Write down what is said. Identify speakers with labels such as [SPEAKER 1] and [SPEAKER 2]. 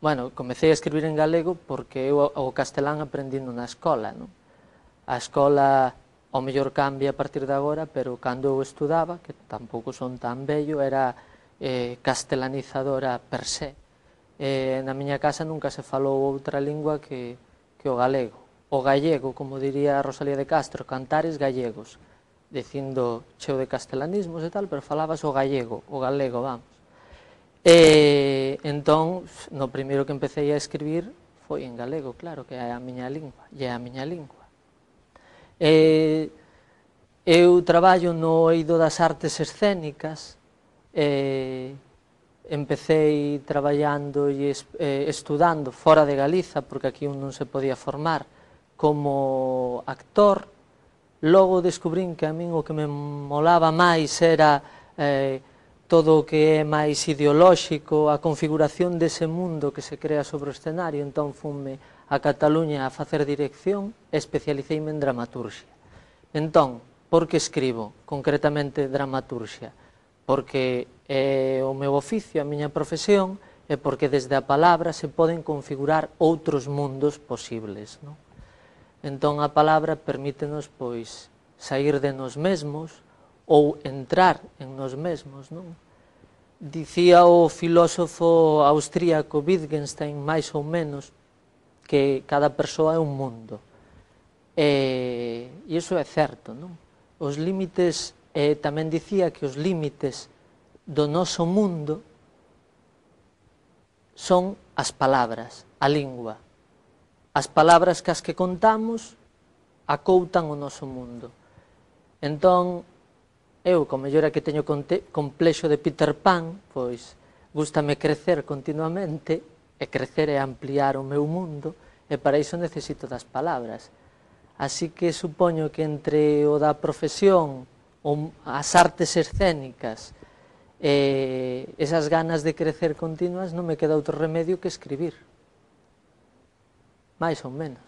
[SPEAKER 1] Bueno, comecei a escribir en galego porque eu o castelán aprendino na escola, non? A escola ao mellor cambia a partir de agora, pero cando eu estudaba, que tampouco son tan vello, era castelanizadora per se. Na miña casa nunca se falou outra lingua que o galego. O gallego, como diría Rosalía de Castro, cantares gallegos, dicindo cheo de castelanismos e tal, pero falabas o galego, vamos. Entón, no primeiro que empecé a escribir foi en galego, claro, que é a miña lingua, e é a miña lingua. Eu traballo no eido das artes escénicas, empecé traballando e estudando fora de Galiza, porque aquí non se podía formar, como actor. Logo descubrín que a min o que me molaba máis era todo o que é máis ideolóxico, a configuración dese mundo que se crea sobre o escenario. Entón fume a Cataluña a facer dirección e especialiceime en dramaturgia. Entón, por que escribo concretamente dramaturgia? Porque é o meu oficio, a miña profesión, e porque desde a palabra se poden configurar outros mundos posibles, non? Entón a palabra permítenos, pois, sair de nós mesmos ou entrar en nós mesmos, non? Dicía o filósofo austríaco Wittgenstein, máis ou menos, que cada persoa é un mundo. E iso é certo, non? Os límites, tamén dicía que os límites do noso mundo son as palabras, a lingua. As palabras cas que contamos acoutan o noso mundo. Entón, eu, como mellor é que teño complexo de Peter Pan, pois, gústame crecer continuamente, e crecer é ampliar o meu mundo, e para iso necesito das palabras. Así que supoño que entre o da profesión, as artes escénicas, e esas ganas de crecer continuas, non me queda outro remedio que escribir. Mais ou menos.